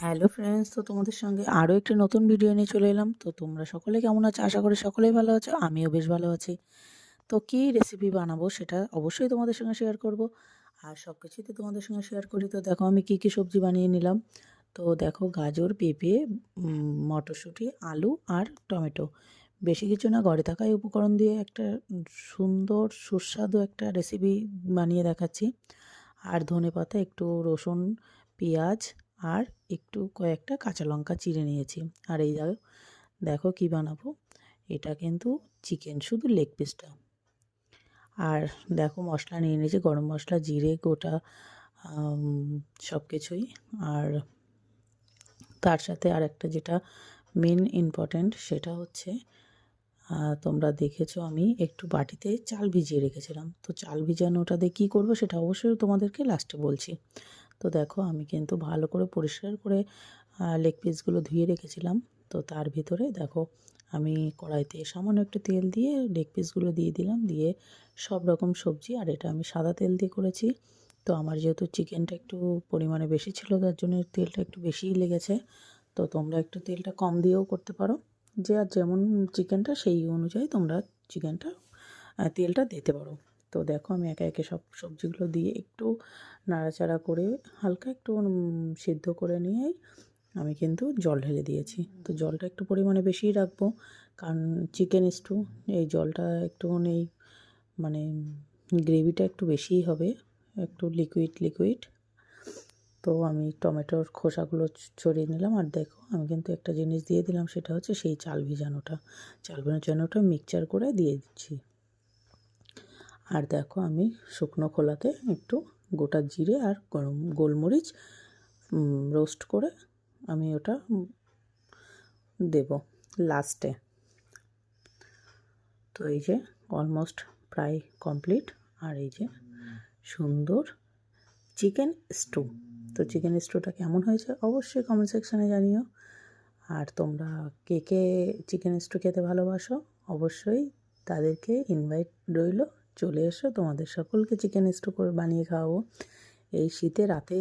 Hello friends, তো তোমাদের সঙ্গে আরও একটি নতুন ভিডিও নিয়ে চলে এলাম। তো তোমরা সকলে কেমন আছো? আশা করি সকলেই ভালো আছো, আমিও বেশ ভালো আছি। তো কী রেসিপি বানাবো সেটা অবশ্যই তোমাদের সঙ্গে শেয়ার করব। আর সব কিছুই তো তোমাদের সঙ্গে শেয়ার করি। তো দেখো আমি কী কী সবজি বানিয়ে নিলাম। তো দেখো গাজর, পেঁপে, মটরশুঁটি, আলু আর টমেটো। বেশি কিছু না, ঘরে থাকা এই উপকরণ দিয়ে একটা সুন্দর সুস্বাদু একটা রেসিপি বানিয়ে দেখাচ্ছি। আর ধনেপাতা, একটু রসুন, পেঁয়াজ আর একটু কয়েকটা কাঁচা লঙ্কা চিড়ে নিয়েছি। আর এই দেখো কী বানাবো। এটা কিন্তু চিকেন, শুধু লেগ পিসটা। আর দেখো মশলা নিয়ে নিয়েছি, গরম মশলা, জিরে, গোটা সব কিছুই। আর তার সাথে আর একটা যেটা মেন ইম্পর্ট্যান্ট সেটা হচ্ছে, তোমরা দেখেছো আমি একটু বাটিতে চাল ভিজিয়ে রেখেছিলাম। তো চাল ভিজানোটা দিয়ে কী করবো সেটা অবশ্যই তোমাদেরকে লাস্টে বলছি। তো দেখো আমি কিন্তু ভালো করে পরিষ্কার করে লেগ পিসগুলো ধুয়ে রেখেছিলাম। তো তার ভিতরে দেখো আমি কড়াইতে সামান্য একটু তেল দিয়ে লেগ পিসগুলো দিয়ে দিলাম, দিয়ে সব রকম সবজি, আর এটা আমি সাদা তেল দিয়ে করেছি। তো আমার যেহেতু চিকেনটা একটু পরিমাণে বেশি ছিল, তার জন্য তেলটা একটু বেশিই লেগেছে। তো তোমরা একটু তেলটা কম দিয়েও করতে পারো, যে আর যেমন চিকেনটা সেই অনুযায়ী তোমরা চিকেনটা তেলটা দিতে পারো। তো দেখো আমি একে একে সব সবজিগুলো দিয়ে একটু নাড়াচাড়া করে হালকা একটু সিদ্ধ করে নিয়েই আমি কিন্তু জল ঢেলে দিয়েছি। তো জলটা একটু পরিমাণে বেশিই রাখবো, কারণ চিকেন স্টু, এই জলটা একটুখানি মানে গ্রেভিটা একটু বেশিই হবে, একটু লিকুইড লিকুইড। তো আমি টমেটোর খোসাগুলো ছড়িয়ে নিলাম। আর দেখো আমি কিন্তু একটা জিনিস দিয়ে দিলাম, সেটা হচ্ছে সেই চাল ভিজানোটা মিক্সচার করে দিয়ে দিচ্ছি। আর দেখো আমি শুকনো খোলাতে একটু গোটা জিরে আর গোলমরিচ রোস্ট করে আমি ওটা দেব লাস্টে। তো এই যে অলমোস্ট প্রায় কমপ্লিট। আর এই যে সুন্দর চিকেন স্টু। তো চিকেন স্টুটা কেমন হয়েছে অবশ্যই কমেন্ট সেকশানে জানিও। আর তোমরা কে কে চিকেন স্টু খেতে ভালোবাসো অবশ্যই তাদেরকে ইনভাইট রইল, চলে এসো, তোমাদের সকলকে চিকেন স্টু করে বানিয়ে খাওয়াবো। এই শীতে রাতে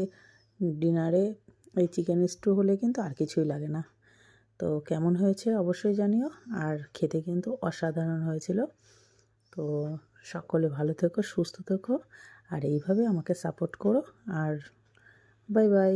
ডিনারে এই চিকেন স্টু হলে কিন্তু আর কিছুই লাগে না। তো কেমন হয়েছে অবশ্যই জানিও। আর খেতে কিন্তু অসাধারণ হয়েছিল। তো সকলে ভালো থেকো, সুস্থ থেকো, আর এইভাবে আমাকে সাপোর্ট করো। আর বাই বাই।